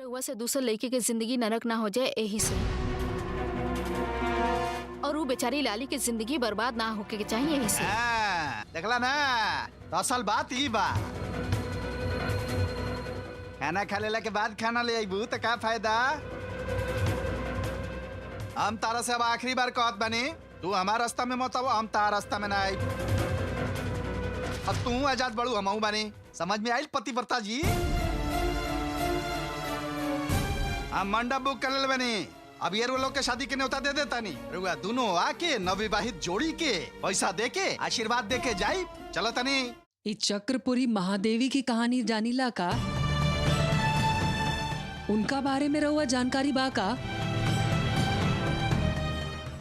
रउआ से दूसर लड़की के जिंदगी नरक ना हो जाए यही से, और वो बेचारी लाली की जिंदगी बर्बाद ना होके के चाहिए यही से। देखला ना, तो असल बात ही बा। खाना खा लेला के बाद खाना ले आईबू तो का फायदा। हम तारा से अब आखिरी बार कहत बनी, तू हमार रास्ता में मत आओ, हम तार रास्ता में ना आई। अब तू आजाद बड़ू हम बनी, समझ में आई पति व्रता जी। हम मंडप बुक कर ले बनी, अब ये लोग के शादी के न्योता दे देता नहीं। रुआ दोनों आके नवविवाहित जोड़ी के पैसा दे के आशीर्वाद दे के जाई। चलो तनी। ये चक्रपुरी महादेवी की कहानी जानीला का? उनका बारे में रहुआ जानकारी बा का?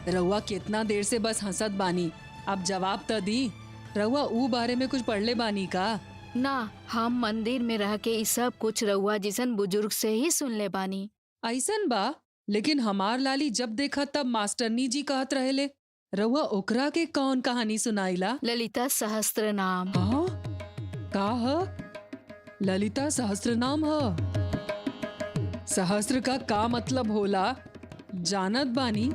रहुआ कितना देर से बस हंसत बानी, अब जवाब तो दी। रहुआ ऊ बारे में कुछ पढ़ले बानी का? ना, हम मंदिर में रह के इस सब कुछ रउआ जिसन बुजुर्ग से ही सुन ले बानी। ऐसन बा, लेकिन हमार लाली जब देखा तब मास्टरनी जी कहत रहेले। रहुआ ओकरा के कौन कहानी सुनाइला? ललिता सहस्त्र नाम। हाँ? का ह? ललिता सहस्त्र नाम ह? सहस्त्र का का मतलब होला जानत बानी?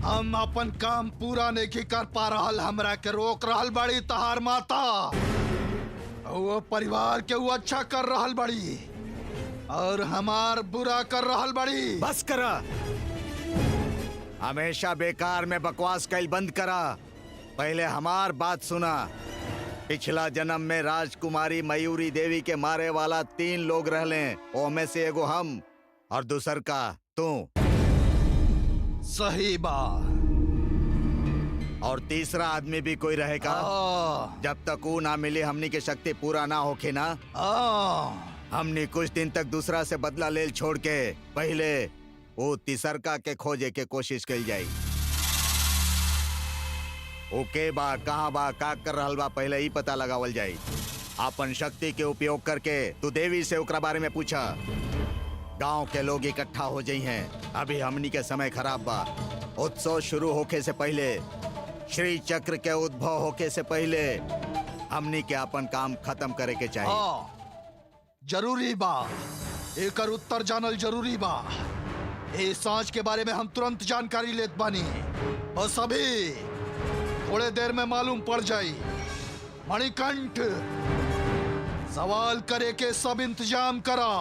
हम अपन काम पूरा नहीं कर पा रहल, हमरा के रोक रहल बड़ी तहार माता। वो परिवार के वो अच्छा कर रहल बड़ी और हमार बुरा कर रहल बड़ी। बस करा, हमेशा बेकार में बकवास कैल बंद करा। पहले हमार बात सुना। पिछला जन्म में राजकुमारी मयूरी देवी के मारे वाला 3 लोग रहले, ओमे से एगो हम और दूसर का तू। सही बात। और तीसरा आदमी भी कोई रहेगा। जब तक वो ना मिले हमनी के शक्ति पूरा ना होके ना, हमनी कुछ दिन तक दूसरा से बदला लेल छोड़ के पहले वो तीसरका के खोजे के कोशिश कल जाई। ओके बा, कहाँ बा, का कर रहल बा, पहले ही पता लगावल जाई। अपन शक्ति के उपयोग करके तू देवी से ओकरा बारे में पूछा। गांव के लोग इकट्ठा हो जाई हैं। अभी हमनी के समय खराब बा। उत्सव शुरू होके से पहले, श्री चक्र के उद्भव होके से पहले हमनी के अपन काम खत्म करे के चाहिए। जरूरी बा, एकर उत्तर जानल जरूरी बा। ए सांच के बारे में हम तुरंत जानकारी लेत बानी और सभी थोड़े देर में मालूम पड़ जाई। मणिकंठ, सवाल करे के सब इंतजाम करा।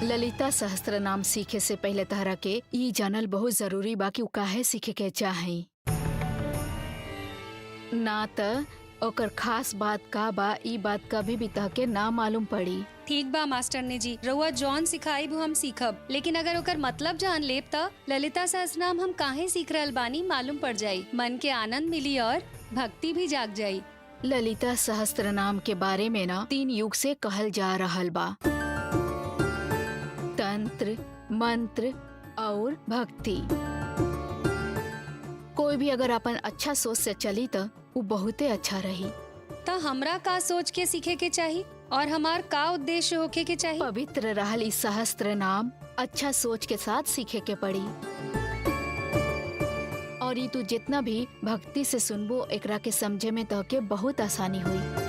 ललिता सहस्त्र नाम सीखे से पहले तहरा के ई जानल बहुत जरूरी बा कि उ काहे सीखे के चाहे। ना त ओकर खास बात का बा, ई बात कभी भी तह के ना मालूम पड़ी। ठीक बा मास्टरनी जी, रउआ जौन सिखाई वो हम सीखब, लेकिन अगर ओकर मतलब जान लेब त ललिता सहस्त्रनाम हम काहे सीख रहल बानी मालूम पड़ जाई। मन के आनंद मिली और भक्ति भी जाग जाई। ललिता सहस्त्र नाम के बारे में ना 3 युग से कहल जा रहल बा, तंत्र, मंत्र और भक्ति। कोई भी अगर अपन अच्छा सोच से चली तो वो बहुते अच्छा रही। त हमरा का सोच के सीखे के चाहिए और हमार का उद्देश्य होके के चाहिए? पवित्र रहल इस सहस्त्र नाम अच्छा सोच के साथ सीखे के पड़ी। और ये तू जितना भी भक्ति से सुनबो एकरा के समझे में तो के बहुत आसानी हुई।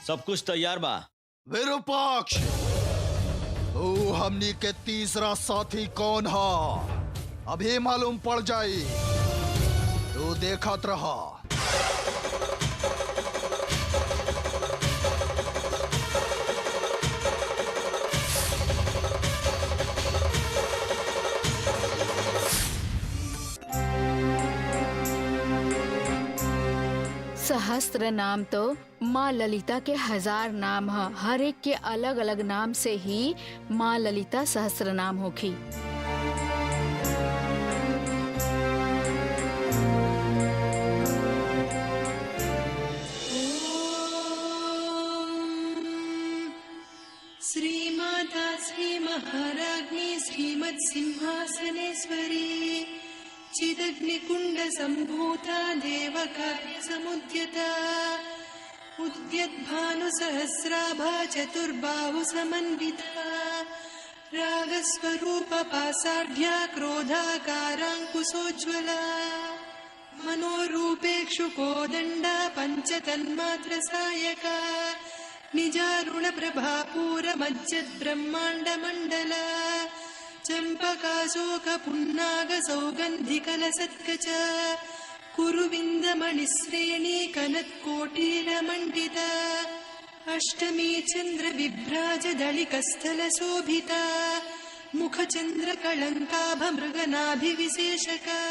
सब कुछ तैयार बा। विरूपाक्ष, तू हमनी के तीसरा साथी कौन हा अभी मालूम पड़ जाई। तू देखत रहा। सहस्त्र नाम तो माँ ललिता के 1000 नाम है। हर एक के अलग अलग नाम से ही माँ ललिता सहस्त्र नाम होखी। श्रीमाता श्री महाराज्ञी श्रीमत् सिंहासनेश्वरी चिदग्निकुंड संभूता देवकार्य समुद्यता उद्यद्भानु सहस्राभा चतुर्बाहु समन्विता रागस्वरूप पासाढ्या क्रोधाकाराङ्कुशोज्ज्वला मनोरूपेक्षु कोदण्डा पंचतन्मात्र सायका निजारुण प्रभापूर मज्जद् ब्रह्मांड मंडला चंपकाशोक पुन्नाग सौगंधिकलसत्कच कुरुविंदमणिश्रेणी कनत्कोटीरमण्डिता अष्टमी चंद्र विभ्राज दलिकस्थल शोभिता मुखचंद्र कलंकाभ मृगनाभिविशेषका।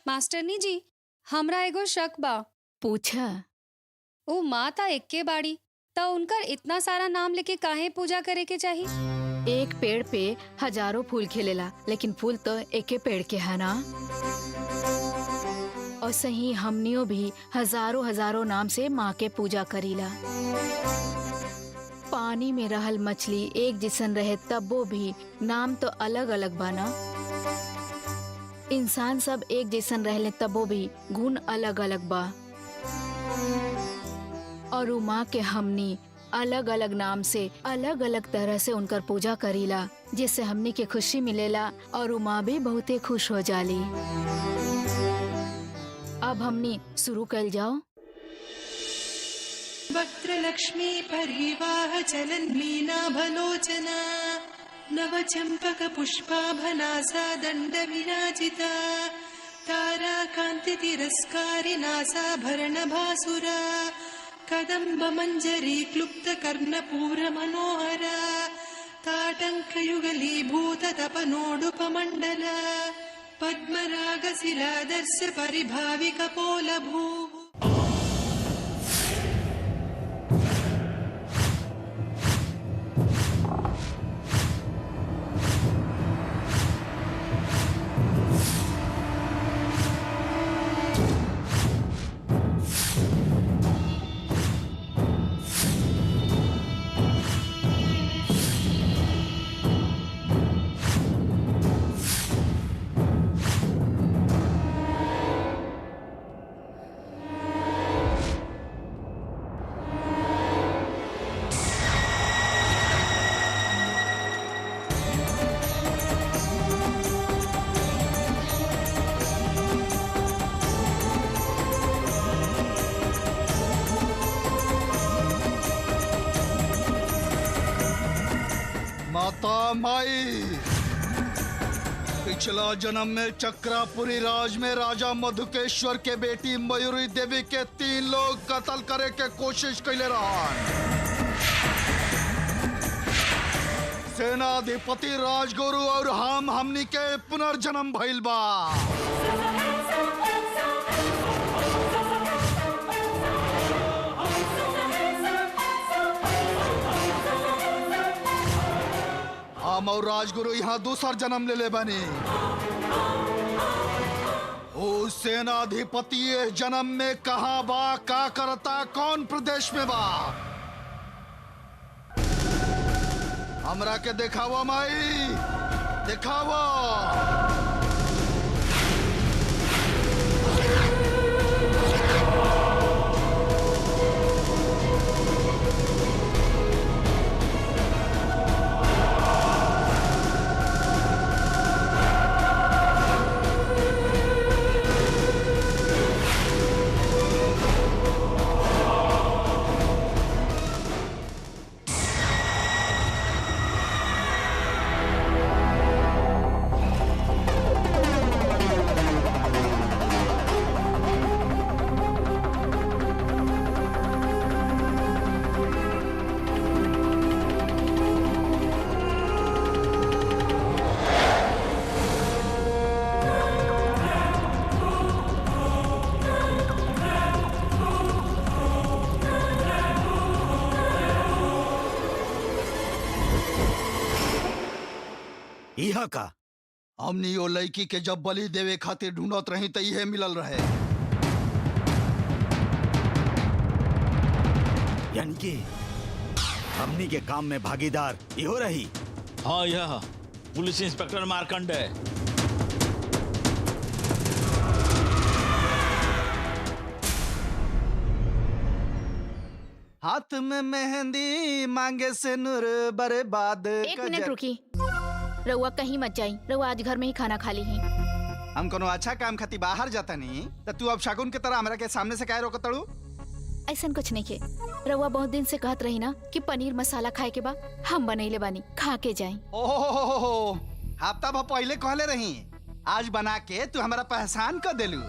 मास्टरनी जी, हमरा एगो शक बा। पूछा। ओ माता एक्के बाड़ी तो उनकर इतना सारा नाम लेके काहे पूजा करे के चाहिए? एक पेड़ पे हजारों फूल खिलेला, लेकिन फूल तो एके पेड़ के है ना। और सही हमनियों भी हजारों हजारों नाम से माँ के पूजा करीला। पानी में रहल मछली एक जिसन रहे तब भी नाम तो अलग अलग बाना। इंसान सब एक जैसन रहले तब भी गुण अलग अलग बा। और उ माँ के हमनी अलग अलग नाम से अलग अलग तरह से उनकर पूजा करीला, जिससे हमनी के खुशी मिलेला और उ माँ भी बहुते खुश हो जाली। अब हमनी शुरू कर जाओ। वक्त्र लक्ष्मी परिवाह चलन मीनाभलोचना नव चंपक पुष्पाभनासा दंड विराजिता तारा कांति तिरस्कारी नासाभरण भासुरा कदम्ब मंजरी क्लुप्त कर्णपूर मनोहरा ताटंक युगलीभूत तपनोडुपमंडल पद्मराग शिलादर्श परिभावि कपोलभू। माता माई, पिछला जन्म में चक्रापुरी राज में राजा मधुकेश्वर के बेटी मयूरी देवी के 3 लोग कत्ल करे के कोशिश कैले रहन। सेनाधिपति राजगुरु और हमनी के पुनर्जन्म भइल बा। हम और राजगुरु यहाँ दूसर जन्म ले बनी। ओ सेनाधिपति ये जन्म में कहाँ बा, का करता, कौन प्रदेश में बा? हमरा के दिखावा माई, दिखावा। यह का हमनी वो लड़की के जब बलि देवे खातिर ढूंढत रही तो इहे मिलल रहे। यानी कि हमनी के काम में भागीदार इहो रही। हाँ यह पुलिस इंस्पेक्टर मार्कंडे। हाथ में मेहंदी मांगे से नूर बर्बाद। एक मिनट रुकी, रउआ कहीं मत जाई। रउआ आज घर में ही खाना खा ली ही। हम कोनो अच्छा काम खातिर बाहर जाता नहीं तो तू अब शगुन के तरह हमरा के सामने से काहे रोकतड़ू? ऐसन कुछ नहीं के। रउआ बहुत दिन से कहत रही ना कि पनीर मसाला खाए के बा, हम बनैले बानी, खा के जाई। ओहो, हफ्ता भर पहले कहले रही, आज बना के तू हमारा पहचान कर देलू।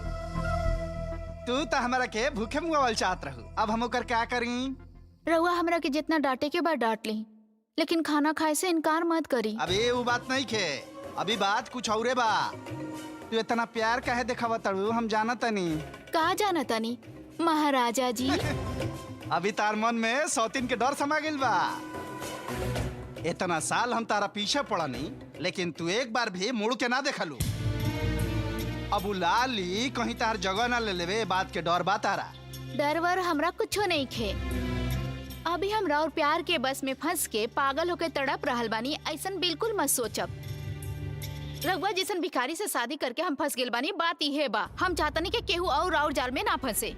तू तो हमारा के भूखे मुआवल चाहत रहू, अब हम ओकर क्या करी? रउआ हमरा के जितना डांटे के बाद डांट ली, लेकिन खाना खाए से इनकार मत करी। अबे वो बात नहीं खे, अभी बात कुछ औरे बा। तू इतना प्यार काहे दिखावा तड़ू? हम जाना तनी। का जाना तनी महाराजा जी? अभी तार मन में सौतीन के डर समा गिल बा। इतना साल हम तारा पीछे पड़नी, लेकिन तू एक बार भी मुड़ के ना देखलू। अब लाली कहीं तार जगह ना ले लेवे, बात के डर बा तारा। डर वर हमरा कुछो नहीं खे। अभी हमरा और प्यार के बस में फंस के पागल होके तड़प रहल बानी, ऐसन बिल्कुल मत सोचब। रघुआ जैसन भिखारी से शादी करके हम फंस गेल बानी, बात इहे बा। हम चाहतनी के केहू और जाल में ना फंसे।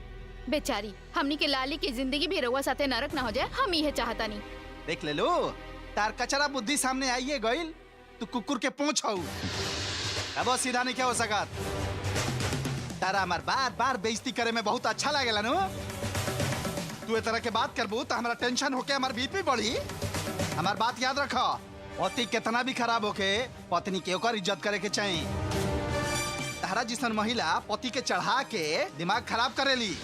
बेचारी हमनी के लाली की जिंदगी भी रघुआ साथे नरक ना हो जाए, हम इहे चाहतनी। देख ले लो, तार कचरा बुद्धि सामने आइए गइल। तू कुकुर के पूंछ हऊ, अब सीधा नहीं क्या हो सकत। तारा हमार बार बार बेइज्जती करे में बहुत अच्छा लागेला नो। तू ए तरह के बात करबू तो हमारा टेंशन होके हमार बीपी बढ़ी। हमार बात याद रखो, पति कितना भी खराब होके पत्नी के ओकर इज्जत करे के चाहिए। तारा जिसन महिला पति के चढ़ा के दिमाग खराब करेली।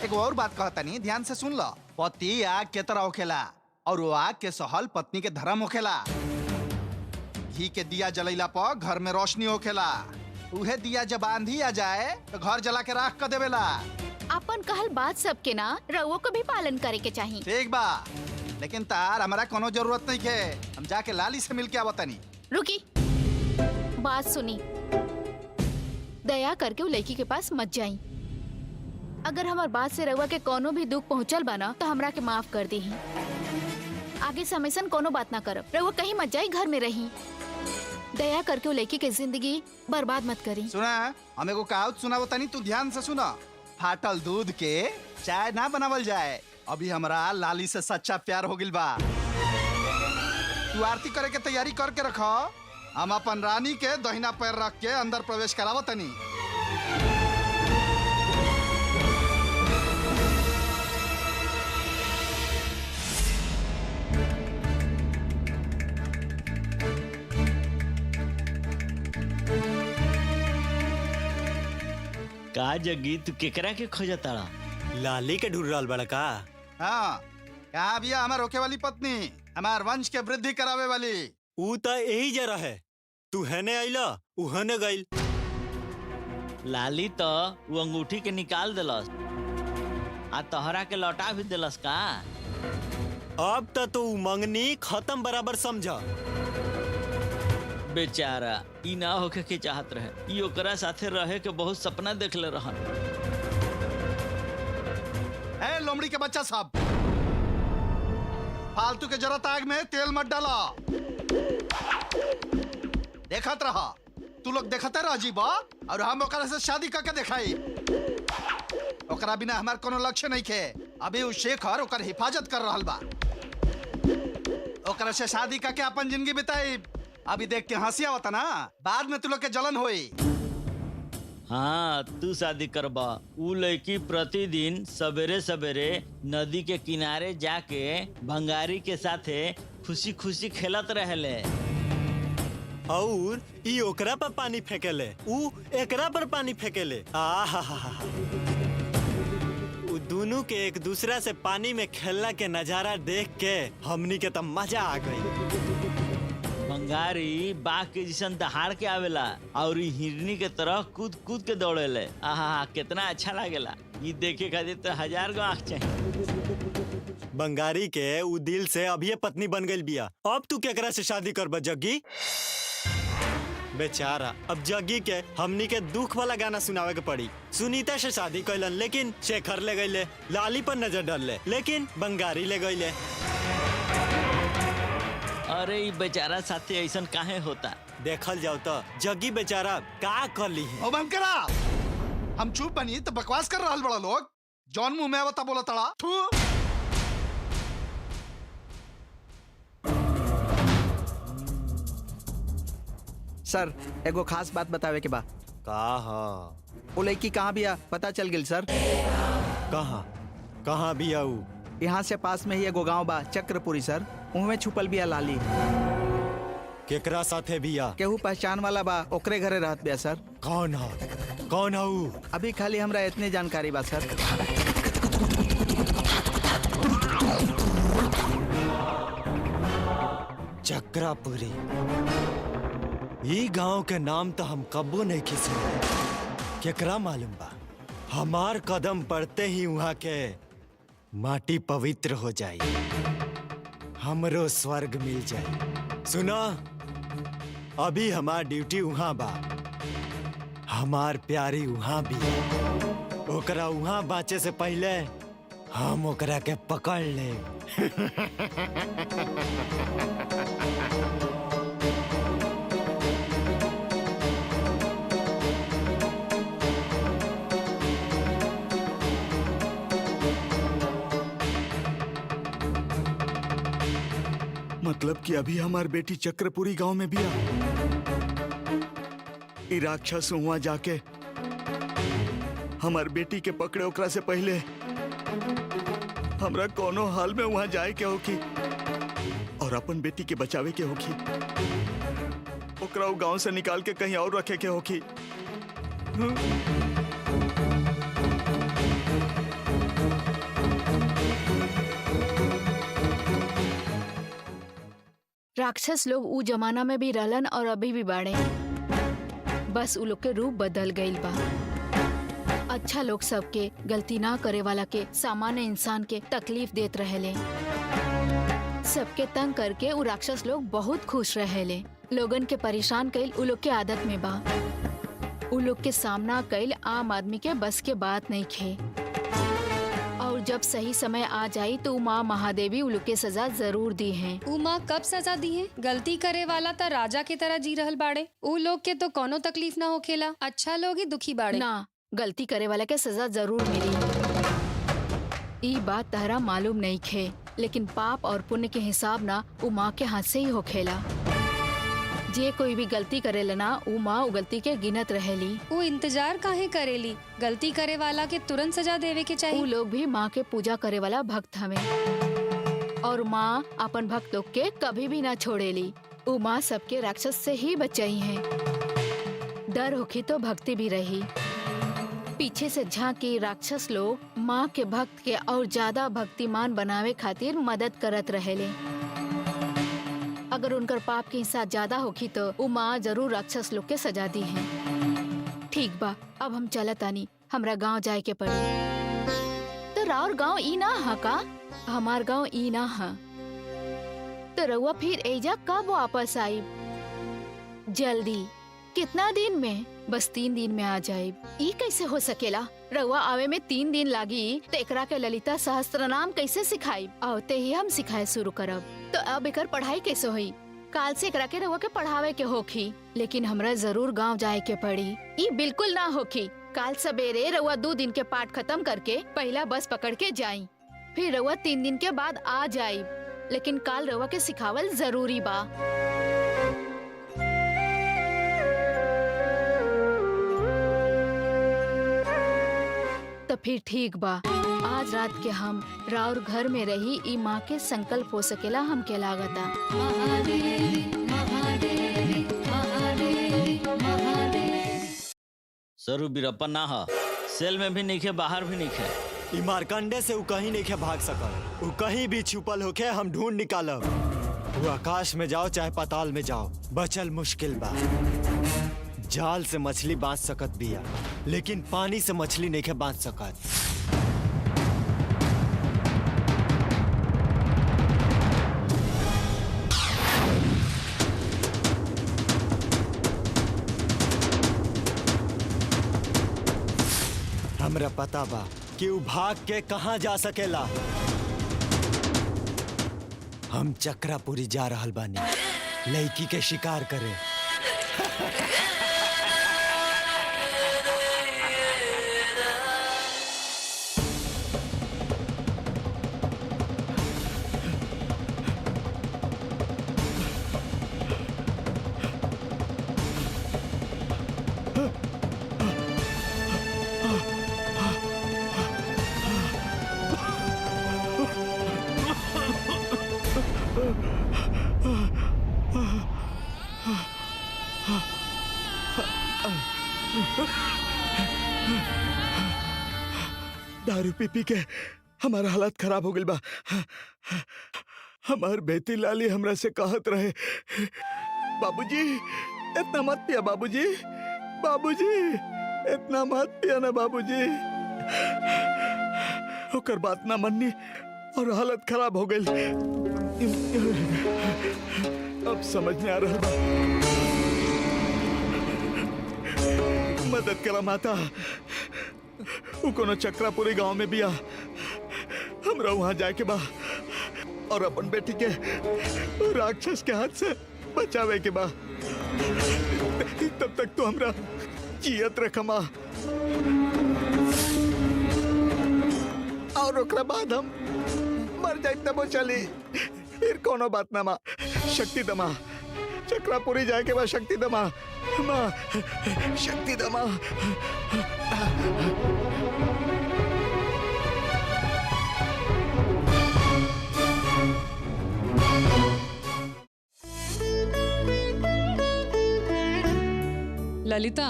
एक और बात कहतनी, ध्यान से सुन लो। पति आग के तरह होखेला और वो आग के सहल पत्नी के धर्म होखेला। घी के दिया जलैला पर घर में रोशनी होखेला। उहे दिया जब आंधी आ जाए तो घर जला के राख कर देवेला। अपन कहल बात सबके ना रउओ को भी पालन करे के चाहिए। ठीक बा, लेकिन तार हमारा कोनो जरूरत नहीं है। हम जाके लाली से मिल के आवतनी। रुकी, बात सुनी। दया करके वो लड़की के पास मत जाई। अगर हमार बात से रउआ के कोनो भी दुख पहुंचल बना तो हमरा के माफ कर दी। आगे से हमेशा कोनो बात ना करब। रउआ कहीं मत जाई, घर में रही। दया करके वो लड़की के जिंदगी बर्बाद मत करी। सुना, हमें को कहावत सुनावतनी, तू ध्यान से सुना। फाटल दूध के चाय ना बनावल जाए। अभी हमरा लाली से सच्चा प्यार हो गिल बा। तू आरती करे के तैयारी करके रखो। हम अपन रानी के दहिना पैर रख के अंदर प्रवेश करावतनी। का जगी तू केकरा के खोजताड़ा? लाली के ढूंढ रहल बड़ा का? हाँ, कहाँ बिया हमार रोके वाली पत्नी, हमार वंश के वृद्धि करावे वाली। ऊ त यही जरा है। तू हेने आइला, ऊ हेने गइल। लाली तो वो अंगूठी के निकाल दिलस आ तोहरा के लौटा भी दिलस का? अब त तू मंगनी खत्म बराबर समझा। बेचारा ई ना होके के चाहत रहे। ई ओकरा साथे रहे के बहुत सपना देखले रहन। ए लोमड़ी के बच्चा साहब, फालतू के जरूरत आग में तेल मत डाला। देखत रहा, तू लोग देखते रह जी बा, और हम ओकरा से शादी करके दिखाई। ओकरा बिना हमार कोनो लक्ष्य नहीं खे। अभी उ शेखर ओकर हिफाजत कर रहल बा। ओकरा से शादी करके अपन जिंदगी बिताई। अभी देख के हंसी आवता ना, बाद में तू लोग के जलन होई। हाँ, तू शादी करबा। उ लड़की प्रतिदिन सवेरे सवेरे नदी के किनारे जाके भंगारी के साथे खुशी खुशी खेलत रहले। और ई ओकरा पर पानी फेंकेले, ऊ एकरा पर पानी फेंकेले। आहा, ऊ दोनों के एक दूसरा से पानी में खेलना के नजारा देख के हमनी के तो मजा आ गई। भंगारी बाघ के जैसन दहाड़ के आवेला और ई हिरनी के तरह कूद कूद के दौड़ेले। आहा, कितना अच्छा लागेला। ई देखे खातिर तो 1000 गो आँख चाहिए। बंगारी के उ दिल से अभी पत्नी बन गई बिया। अब तू केकरा से शादी करबा जग्गी? बेचारा अब जग्गी के हमनी के दुख वाला गाना सुनावे के पड़ी। सुनीता से शादी कैलन लेकिन शेखर ले गईले, लाली पर नजर डालले लेकिन बंगारी ले गईले। अरे ई बेचारा साथी ऐसन काहे होता? देखल जाओ तो जग्गी बेचारा का कर ली है। ओ बंद करा। हम चुप बनी तो बकवास कर रहा बड़ा लोग। जॉन मुंह में बता बोला तड़ा थू। सर एगो खास बात बतावे के बा। कहा वो लड़की कहाँ बिया पता चल गेल सर। कहाँ भी आऊ? यहाँ से पास में ही एगो गांव बा चक्रपुरी सर, उहमे छुपल बिया लाली। केकरा साथे बिया? केहू पहचान वाला बा, ओकरे घरे रहत बिया सर। कौन है? कौन है ऊ? अभी खाली हमरा इतने जानकारी बा सर। चक्रापुरी, ये गांव के नाम तो हम कबो नहीं सुने। केकरा मालूम बा? हमार कदम पड़ते ही वहाँ के माटी पवित्र हो जाई, हमरो स्वर्ग मिल जाई। सुना, अभी हमार ड्यूटी वहाँ बा। हमार प्यारी वहाँ भी है। ओकरा वहाँ बाँचे से पहले हम ओकरा के पकड़ ले। मतलब कि अभी हमार बेटी चक्रपुरी गांव में भी आ। ई राक्षस वहां जाके हमार बेटी के पकड़े ओकरा से पहले हमरा कोनो हाल में वहां जाए के होखी और अपन बेटी के बचावे के होखी। ओकरा वो गांव से निकाल के कहीं और रखे के होखी। राक्षस लोग ऊ जमाना में भी रहलन और अभी भी बाड़े, बस उ लोग के रूप बदल गईल बा। अच्छा लोग सबके, गलती ना करे वाला के, सामान्य इंसान के तकलीफ देत रहेले। सबके तंग करके उ राक्षस लोग बहुत खुश रहेले। लोगन के परेशान कईल उ लोग के आदत में बा। उ लोग के सामना कईल आम आदमी के बस के बात नहीं खे। और जब सही समय आ जाई तो माँ महादेवी उ लोग के सजा जरूर दी है। ऊ माँ कब सजा दी है? गलती करे वाला तो राजा की तरह जी रहल बाड़े। ऊ लोग के तो कोनो तकलीफ ना होखेला। अच्छा लोग ही दुखी बाड़े। ना, गलती करे वाला के सजा जरूर मिली। ई बात तहरा मालूम नहीं खे, लेकिन पाप और पुण्य के हिसाब ना उ माँ के हाथ से ही होखेला। जे कोई भी गलती करेला ना, उ माँ उ गलती के गिनत रहेली। वो इंतजार काहे करेली? गलती करे वाला के तुरंत सजा देवे के उ चाहिए। लोग भी माँ के पूजा करे वाला भक्त हवे और माँ अपन भक्त लोग के कभी भी ना छोड़ेली। उ माँ सबके राक्षस से ही बचाई है। डर होखी तो भक्ति भी रही। पीछे से झांकी राक्षस लोग माँ के भक्त के और ज्यादा भक्तिमान बनावे खातिर मदद करत रहेले। अगर उनकर पाप के हिस्सा ज्यादा होखी तो उ माँ जरूर राक्षस लोग के सजा दी है। ठीक बा, अब हम चलत आनी, हमरा गांव जाए के पड़ी। तो राउर गांव ई ना हा का? हमार गांव ई ना हा। तो रउआ फिर एजा कब वापस आई? जल्दी। कितना दिन में? बस 3 दिन में आ जाए। ई कैसे हो सकेला? रउआ आवे में 3 दिन लागी तो एकरा के ललिता सहस्त्र नाम कैसे सिखाई? आवते ही हम सिखाए शुरू करब। तो अब एकर पढ़ाई कैसे हुई? काल से एकरा के रउआ के पढ़ावे के होखी, लेकिन हमरा जरूर गांव जाए के पड़ी। ई बिल्कुल ना होखी। काल सवेरे रउआ 2 दिन के पाठ खत्म करके पहला बस पकड़ के जाई, फिर रउआ 3 दिन के बाद आ जाई। लेकिन काल रउआ के सिखावल जरूरी बा। तो फिर ठीक बा, आज रात के हम राउर घर में रही ई माँ के संकल्प हो सकेला हमके लागता। सरू बीरप्पा ना हा, सेल में भी नहीं खे, बाहर भी नहीं खे। ई मारकंडे से उ कहीं नहीं के भाग सकल। उ कहीं भी छुपल होके हम ढूंढ निकालब। वो आकाश में जाओ चाहे पाताल में जाओ, बचल मुश्किल बा। जाल से मछली बांध सकत बिया, लेकिन पानी से मछली नहीं के बांध सकत। हमरा पता बा कि उ भाग के कहाँ जा सकेला। हम चक्रापुरी जा रहल बानी लड़की के शिकार करे। दारू पी पी के हमारा हालत खराब हो गई बा। हमार बेटी लाली हमरा से कहत रहे, बाबूजी इतना मत पिया, बाबूजी बाबूजी इतना मत पिया ना बाबूजी। ओकर बात ना मननी और हालत खराब हो गई। अब समझ में आ रहा बा। मदद करा माता, वो कोनो चक्रापुरी गांव में बिया, हमरा वहां जाए के बा और अपन बेटी के राक्षस के हाथ से बचावे के बा। तब तक तो हमरा जियत रखमा और ओकरा बाद हम मर जाए तब चली। फिर कोनो बात ना माँ। शक्ति दमा, चक्रापुरी जाए के बाद शक्ति दमा माँ, शक्ति दमा। ललिता,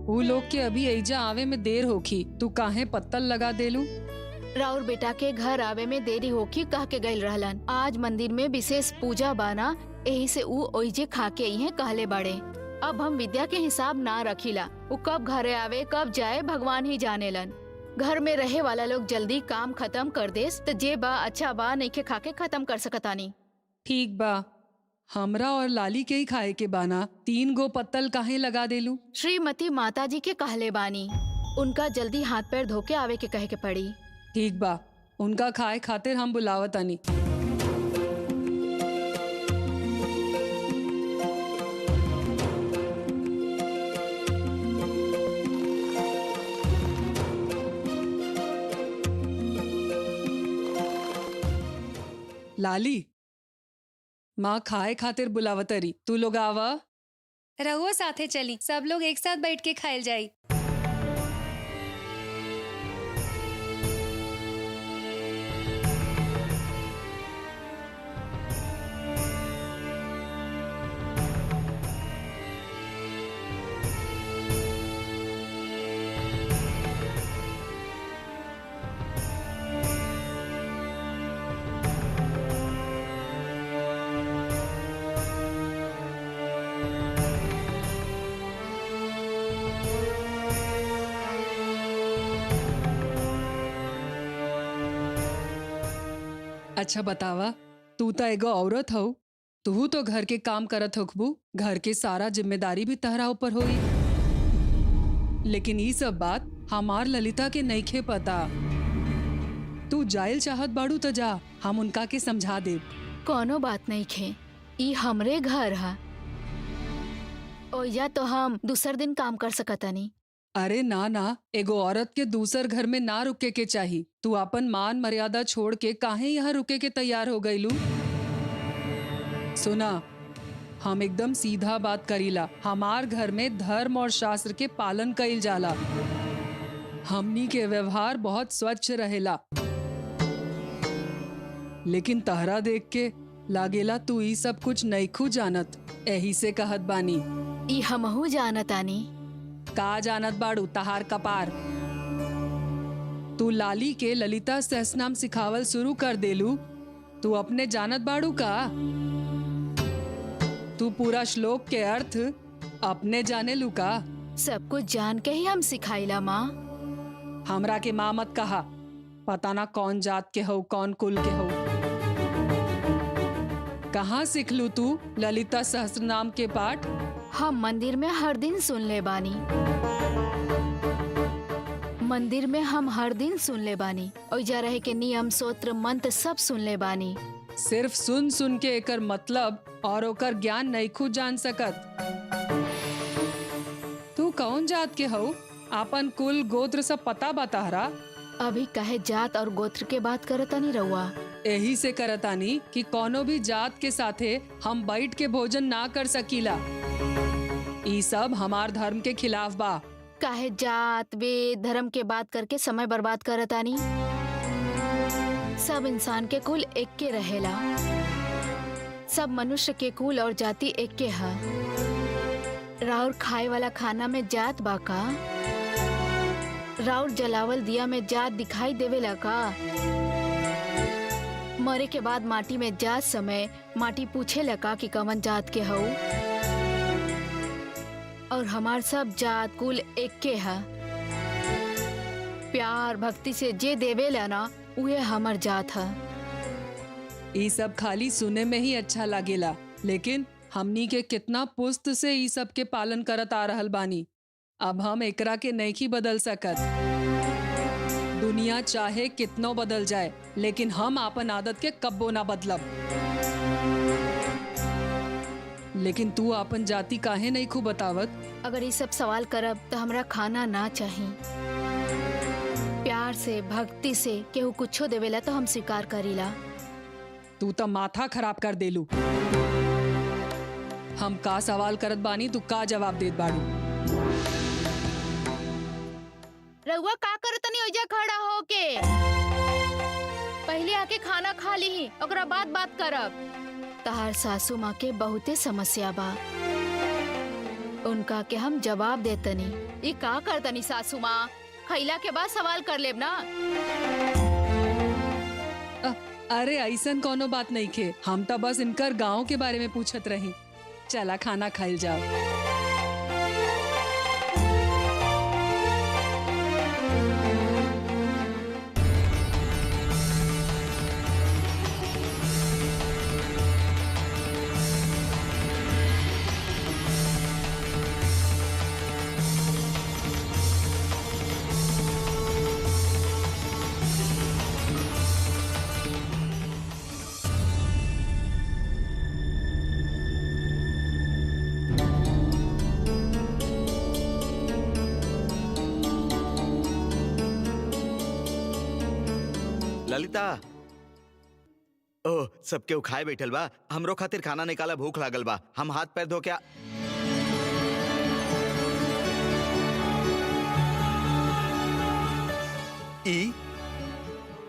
वो लोग के अभी ऐजा आवे में देर होखी, तू काहे पत्तल लगा देलू? राउर बेटा के घर आवे में देरी होखी कह के गइल रहलन। आज मंदिर में विशेष पूजा बाना, यही से ऊ ओइजे खा के इहे कहले बाड़े। अब हम विद्या के हिसाब ना रखीला, वो कब घरे आवे कब जाए भगवान ही जानेलन। घर में रहे वाला लोग जल्दी काम खत्म कर देस तो जे बा अच्छा बा, नहीं के खा के खत्म कर सकतानी। ठीक बा, हमरा और लाली के ही खाए के बाना, 3 गो पत्तल काहे लगा देलू? श्रीमती माता जी के कहले बानी, उनका जल्दी हाथ पैर धो के आवे के कहे के पड़ी। ठीक बा, उनका खाए खातिर हम बुलावतानी। लाली, माँ खाए खातिर बुलावतरी, तू लोग आवा। रहुआ साथे चली, सब लोग एक साथ बैठ के खाइल जाई। अच्छा बतावा, तू तो एगो औरत हो, तू तो घर के काम करत होखबू, घर के सारा जिम्मेदारी भी तहरा ऊपर होई। लेकिन ये सब बात हमार ललिता के नइखे पता। तू जाइल चाहत बाड़ू तो जा, हम उनका के समझा दे। कोनो बात नहीं खे, ई हमरे घर है, ओइजा तो हम दूसर दिन काम कर सकतानी। अरे ना ना, एगो औरत के दूसर घर में ना रुके के चाही। तू अपन मान मर्यादा छोड़ के काहे यहाँ रुके के तैयार हो गईलू? सुना, हम एकदम सीधा बात करीला। हमार घर में धर्म और शास्त्र के पालन कइल जाला। हमनी के व्यवहार बहुत स्वच्छ रहेला। लेकिन तहरा देख के लागेला तू ई सब कुछ नइखू जानत, यही से कहत बानी। ई हमहू जानतानी। का जानत बाड़ू तहार कपार? तू लाली के ललिता सहस्रनाम सिखावल शुरू कर देलू, तू अपने जानत बाड़ू का? तू पूरा श्लोक के अर्थ अपने जाने लू का? सब कुछ जान के ही हम सिखाइला माँ। हमरा के माँ मत कहा, पता ना कौन जात के हो कौन कुल के हो। कहाँ सिखलू तू ललिता सहस्रनाम के पाठ? हम मंदिर में हर दिन सुन ले बानी। मंदिर में हम हर दिन सुन ले बानी, ओइजा रहे के नियम सूत्र मंत्र सब सुन ले बानी। सिर्फ सुन सुन के एकर मतलब और ओकर ज्ञान नहीं खुद जान सकत। तू कौन जात के हो? आपन कुल गोत्र सब पता बताहरा? अभी कहे जात और गोत्र के बात करता नहीं रहुआ। यही से करतानी कि कोनो भी जात के साथे हम बैठ के भोजन ना कर सकीला। ई सब हमार धर्म के खिलाफ बा। काहे जात वेद धर्म के बात करके समय बर्बाद करतानी? सब इंसान के कुल एक के रहेला। सब मनुष्य के कुल और जाति एक के है। राउर खाए वाला खाना में जात बा का? राउर जलावल दिया में जात दिखाई देवेला का? मरे के बाद माटी में जात समय माटी पूछे लगा कि कवन जात के हो? और हमार सब जात कुल एक के है। प्यार भक्ति से जे देवेला ना उहे हमर जात है। ई सब खाली सुने में ही अच्छा लागेला, लेकिन हमनी के कितना पुस्त से ई सब के पालन करत आ रहल बानी। अब हम एकरा के नहीं बदल सकत। दुनिया चाहे कितनो बदल जाए, लेकिन हम आपन आदत के कब्बो ना बदलब। लेकिन तू आपन जाति काहे नहीं खूब बतावत? अगर ये सब सवाल करब तो हमरा खाना ना चाहिए। प्यार से भक्ति से केहू कुछो देवेला तो हम स्वीकार करीला। तू तो माथा खराब कर देलू। हम का सवाल करत बानी, तू का जवाब देत बाड़ू? रउआ का करतनी ओइजा खड़ा होके? पहले आके खाना खा ली, ओकरा बाद बात करब। तहार सासू माँ के बहुते समस्या बा, उनका के हम जवाब देतनी। ये का करतनी सासू माँ? खैला के बाद सवाल कर लेब ना। अरे ऐसन कोनो बात नहीं खे, हम तो बस इनकर गांव के बारे में पूछत रही। चला खाना खाइल जाओ। ललिता, ओह सबके खाए बैठल बा। हमरो खातिर खाना निकाला, भूख लागल बा। हम हाथ पैर धो के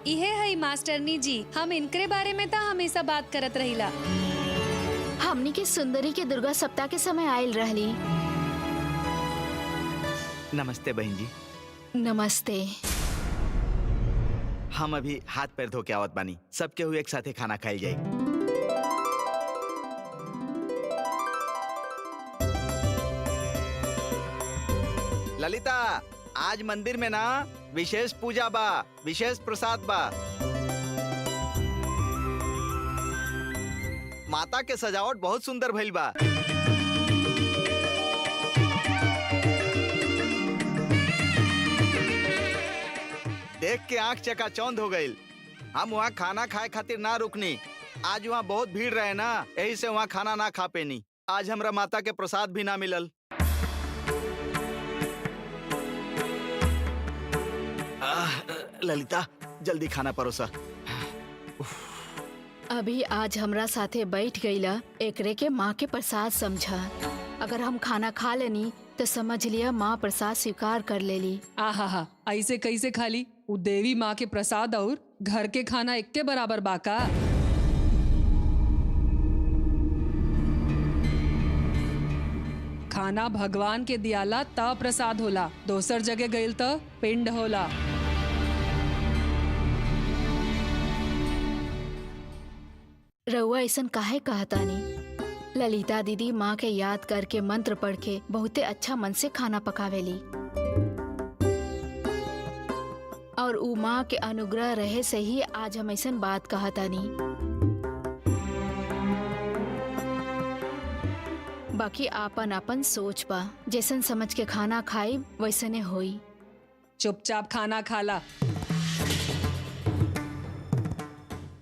इहे है मास्टरनी जी, हम इनकरे बारे में तो हमेशा बात करत रहिला। हमनी के सुंदरी के दुर्गा सप्ताह के समय आयल रहली। नमस्ते बहन जी। नमस्ते। हम अभी हाथ पैर धो के आवत बानी। सबके हुए एक साथे खाना खाई जाए। ललिता, आज मंदिर में ना विशेष पूजा बा, विशेष प्रसाद बा। माता के सजावट बहुत सुंदर भइल बा। देख के आंख चकाचौंध हो गई। हम वहाँ खाना खाए खातिर ना रुकनी। आज वहाँ बहुत भीड़ रहे ना, यही से वहाँ खाना ना खा पेनी। आज हमरा माता के प्रसाद भी ना मिलल। ललिता, जल्दी खाना परोसा। अभी आज हमरा साथे बैठ गईला, एकरे के माँ के प्रसाद समझा। अगर हम खाना खा लेनी तो समझ लिया माँ प्रसाद स्वीकार कर लेली। आहा, ऐसे कैसे खाली? उ देवी माँ के प्रसाद और घर के खाना एक के बराबर बाका? खाना भगवान के दियाला ता प्रसाद होला, दोसर जगह गईल त पिंड होला। रउआ ऐसन काहे कहतानी? ललिता दीदी माँ के याद करके मंत्र पढ़ के बहुते अच्छा मन से खाना पकावेली, और उ माँ के अनुग्रह रहे से ही आज हम ऐसन बात कहतानी। बाकी आपन आपन सोच बा, जैसन समझ के खाना खाई वैसने होई। चुपचाप खाना खाला।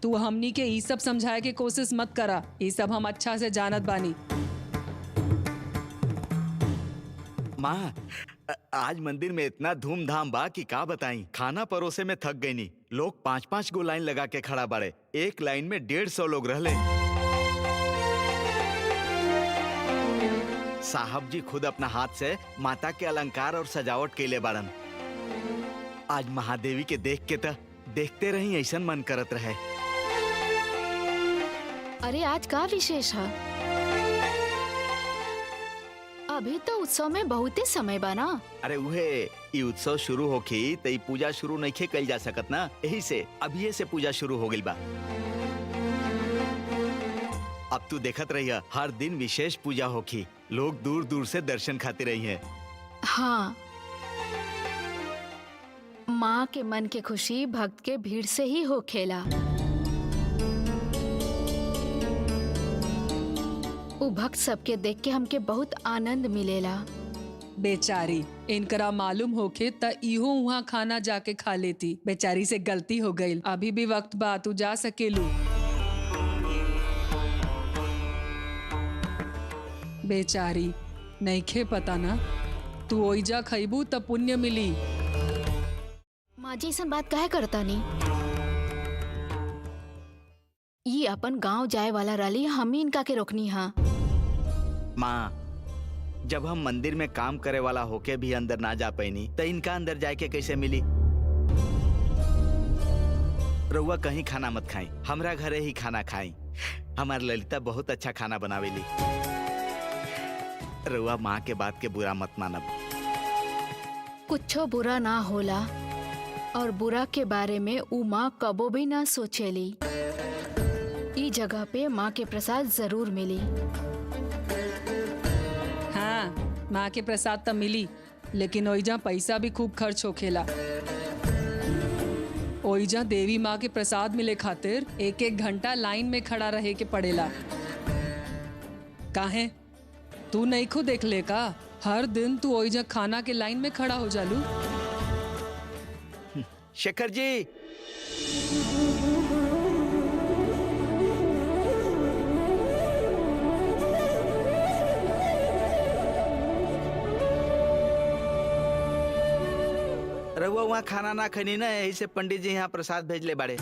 तू हमनी के ई सब समझाए के कोशिश मत करा, ई सब हम अच्छा से जानत बानी। माँ, आज मंदिर में इतना धूमधाम बा कि का बताई। खाना परोसे में थक गई नी। लोग 5-5 गो लाइन लगा के खड़ा बाड़े। एक लाइन में 150 लोग रहले। साहब जी खुद अपना हाथ से माता के अलंकार और सजावट केले बाड़न। आज महादेवी के देख के त देखते रही ऐसन मन करत रहे। अरे आज का विशेष है? अभी तो उत्सव में बहुते समय बा ना। अरे उहे ई उत्सव शुरू होखी त ई पूजा शुरू नइखे कइल जा सकत ना, यही से अभी से पूजा शुरू हो गइल बा। अब तू देखत रहिया, हर दिन विशेष पूजा होखी। लोग दूर दूर से दर्शन खाते रही हैं। हाँ, माँ के मन के खुशी भक्त के भीड़ से ही हो खेला। उ भक्त सबके देख के हमके बहुत आनंद मिलेला। बेचारी, इनकरा मालूम होके त इहो वहाँ खाना जाके खा लेती। बेचारी से गलती हो गई। अभी भी वक्त बा, तू जा सकेलू। बेचारी, नइखे पता ना, तू ओइजा खइबू त पुण्य मिली। माँ जी ऐसा बात काहे करता नी? ये अपन गांव जाए वाला रैली हम ही इनका के रोकनी हा। माँ, जब हम मंदिर में काम करे वाला होके भी अंदर ना जा पैनी तो इनका अंदर जाके कैसे मिली? रउआ कहीं खाना मत खाई, हमरा घरे ही खाना खाई। हमार ललिता बहुत अच्छा खाना बनावेली। रउआ माँ के बात के बुरा मत मानब। कुछो बुरा ना होला, और बुरा के बारे में उ माँ कबो भी ना सोचेली। ई जगह पे माँ के प्रसाद जरूर मिली। हाँ, माँ के प्रसाद तो मिली, लेकिन ओइजा पैसा भी खूब खर्च होखेला। ओइजा देवी माँ के प्रसाद मिले खातिर 1-1 घंटा लाइन में खड़ा रहे के पड़ेला। काहे? तू नहीं खुद देख ले का? हर दिन तू ओइजा खाना के लाइन में खड़ा हो जालू। शेखर जी, रहुआ वहाँ खाना ना खनी ना, यही से पंडित जी यहाँ प्रसाद भेजले बाड़े।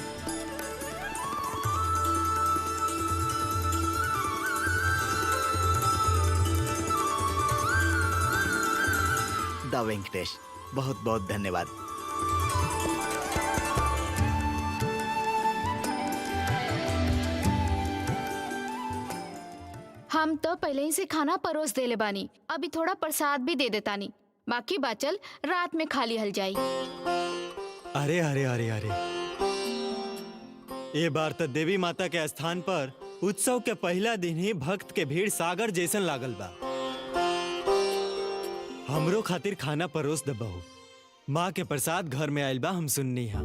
द वेंकटेश, बहुत बहुत धन्यवाद। हम तो पहले ही से खाना परोस देले बानी, अभी थोड़ा प्रसाद भी दे देतानी। बाकी बाचल रात में खा लिहल जाई। अरे अरे अरे अरे, ये बार तो देवी माता के स्थान पर उत्सव के पहला दिन ही भक्त के भीड़ सागर जैसन लागल बा। हमरो खातिर खाना परोस द बहू। माँ के प्रसाद घर में आयल बा, हम सुननी हा।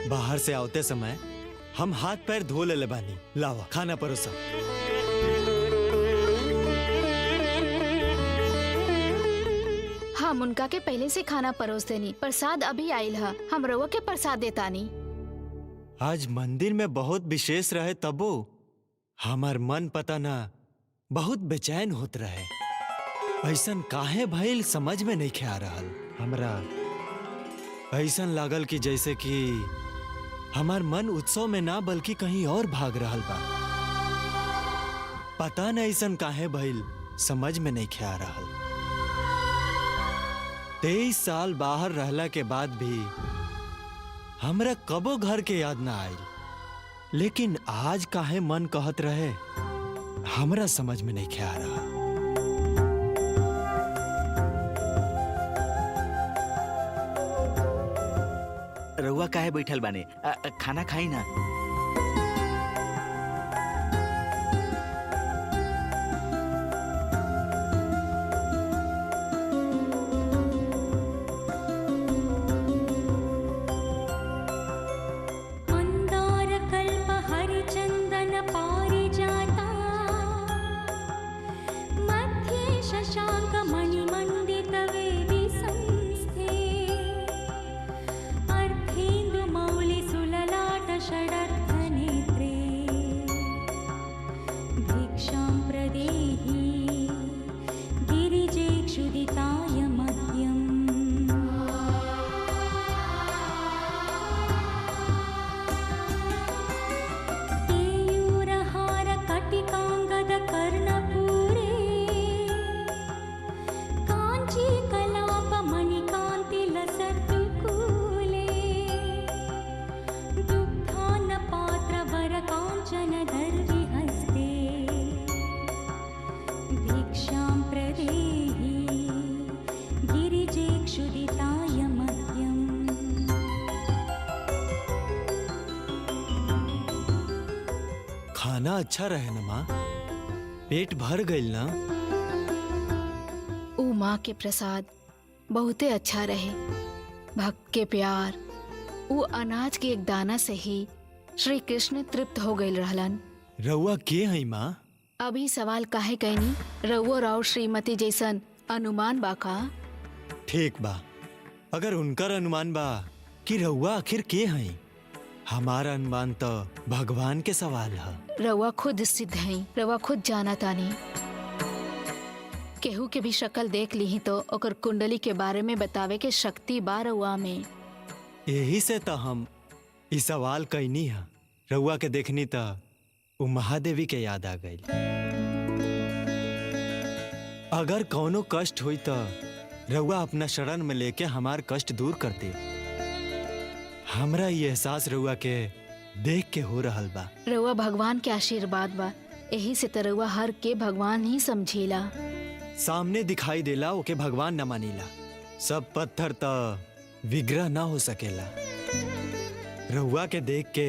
बाहर से आवते समय हम हाथ पैर धो ले बानी। लावा खाना परोसा। हम उनका के पहले से खाना परोस देनी, प्रसाद अभी आइल हा। हम रउआ के प्रसाद देतानी। आज मंदिर में बहुत विशेष रहे तबो हमार मन पता ना बहुत बेचैन होत रहे। ऐसन काहे भइल समझ में नहीं आ रहल। हमरा ऐसन लागल कि जैसे कि हमार मन उत्सव में ना बल्कि कहीं और भाग रहल बा। पता न ऐसन काहे भइल समझ में नहीं आ रहल। 23 साल बाहर रहला के बाद भी हमरा कबो घर के याद ना आइल, लेकिन आज काहे मन कहत रहे हमरा समझ में नहीं आ रहा। रहुआ काहे बैठल बाने? खाना खाई ना। शशांक मणिमंडित वेदी खाना अच्छा रहे ना माँ? पेट भर गइल ना? ऊ माँ के प्रसाद बहुते अच्छा रहे। भक्त के प्यार, ऊ अनाज के एक दाना से ही श्री कृष्ण तृप्त हो गए रहलन। रउआ के हई माँ? अभी सवाल काहे कैनी? रउआ राव श्रीमती जैसन अनुमान बा का? ठीक बा, अगर उनकर अनुमान बा कि रउआ आखिर के हई, हमारा अनुमान तो भगवान के सवाल है। रउआ खुद सिद्ध हैं, रउआ खुद जाना तानी। केहू के भी शक्ल देख ली तो ओकर कुंडली के बारे में बतावे के शक्ति बा रउआ में। यही से तो हम इस सवाल कैनी है। रउआ के देखनी तो वो महादेवी के याद आ गई। अगर कौनो कष्ट हुई तो रउआ अपना शरण में लेके हमार कष्ट दूर करते। हमरा ये एहसास रउआ के देख के हो रहल बा। रउआ भगवान के आशीर्वाद बा, यही से तो रउआ हर के भगवान ही समझीला। सामने दिखाई देला ओके भगवान न मानीला। सब पत्थर तो विग्रह ना हो सकेला। रउआ के देख के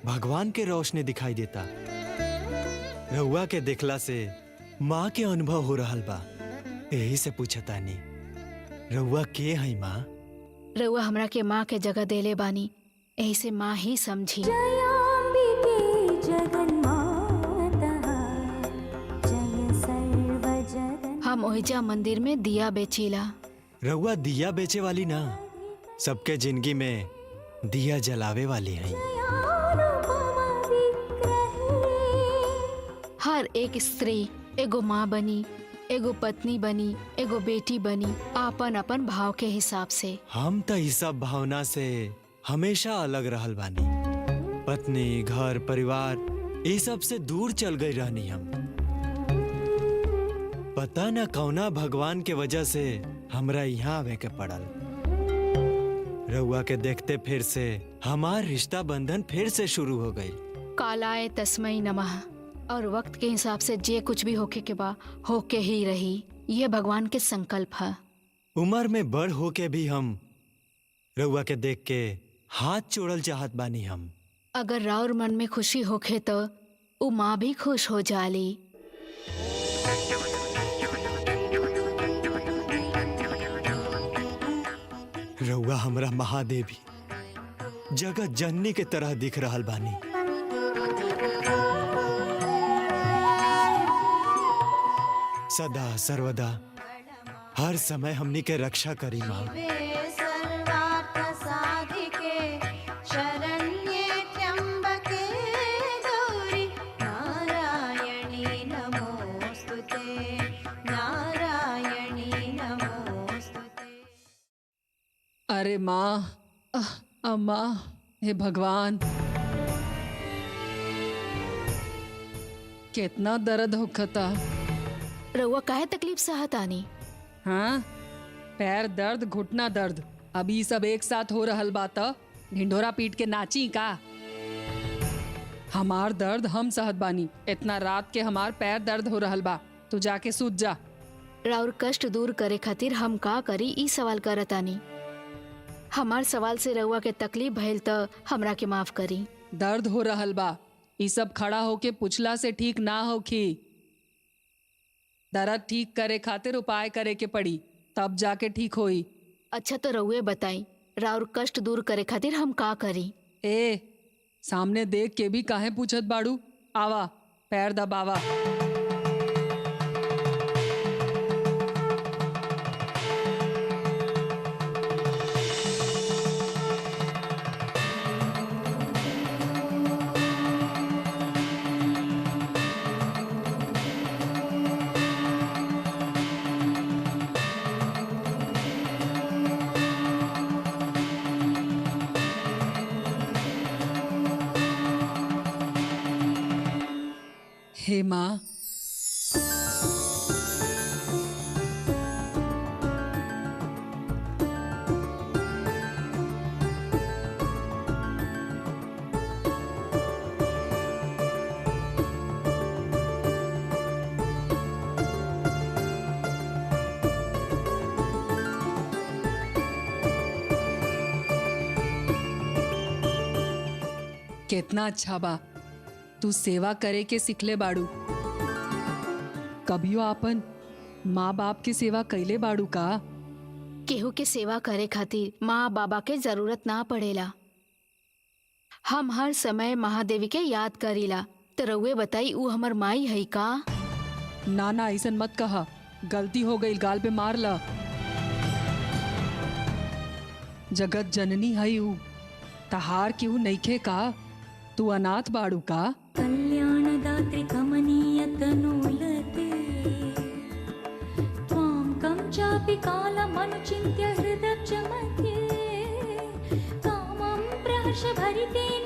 भगवान के रोशनी दिखाई देता। रउआ के देखला से माँ के अनुभव हो रहल बा। यही से पूछतानी, रउआ के हई माँ? रउआ हमरा के माँ के जगह देले बानी, यही से माँ ही समझी। हम ओहिजा मंदिर में दिया बेचीला। रउआ दिया बेचे वाली ना, सबके जिंदगी में दिया जलावे वाली है। हर एक स्त्री एगो माँ बनी, एगो पत्नी बनी, एगो बेटी बनी, आपन अपन भाव के हिसाब से। हम तो इस सब भावना से हमेशा अलग रहल बानी। पत्नी, घर, परिवार ये सब से दूर चल गई रहनी हम। पता न कौना भगवान के वजह से हमरा यहाँ आवे के पड़ल। रउआ के देखते फिर से हमार रिश्ता बंधन फिर से शुरू हो गई। कालाय तस्मै नमः। और वक्त के हिसाब से जे कुछ भी होके के बा होके ही रही, ये भगवान के संकल्प है। उम्र में बड़ होके भी हम रउआ के देख के हाथ जोड़ल चाहत बानी हम। अगर राउर मन में खुशी होखे तो उ माँ भी खुश हो जाली। रउआ हमरा महादेवी, जगत जननी के तरह दिख रहल बानी। सदा सर्वदा हर समय हमनी के रक्षा करी माँ। अरे माँ, अम्मा, हे भगवान, कितना दर्द होखता। रउआ काहे तकलीफ सहत आनी? हाँ, पैर दर्द, घुटना दर्द, अभी सब एक साथ हो रहल बा त ढिंढोरा पीट के नाची का? हमार दर्द हम सहत बानी। इतना रात के हमार पैर दर्द हो रहल बा, तू जाके सूत जा। राउर कष्ट दूर करे खातिर हम का करी ई सवाल करत आनी। हमार सवाल से रउआ के तकलीफ भइल त हमरा के माफ करी। दर्द हो रहल बा, ई सब खड़ा होके पुछला से ठीक ना होखी। दर्द ठीक करे खातिर उपाय करे के पड़ी, तब जाके ठीक होई। अच्छा तो रउए बताई, राउर कष्ट दूर करे खातिर हम का करी? ए, सामने देख के भी काहे पूछत बाड़ू? आवा, पैर दबावा। हे माँ, कितना अच्छा बा, तू सेवा करे के सिखले बाड़ू। कभियो आपन माँ बाप की सेवा कैले बाड़ू का? केहू के सेवा करे खातिर माँ बाबा के जरूरत ना पड़ेला। हम हर समय महादेवी के याद करीला। तो रउए बताई ऊ हमर माई है का? ना ना ऐसन मत कहा, गलती हो गई, गाल पे मार ला। जगत जननी है ऊ, तहार केहू नइखे का? तू अनाथ बाड़ू का? कल्याणदात्री कमनीयतनुलते त्वां कं चापि कालमनुचिन्त्य हृदय च मध्ये कामं प्रहर्ष भरितेन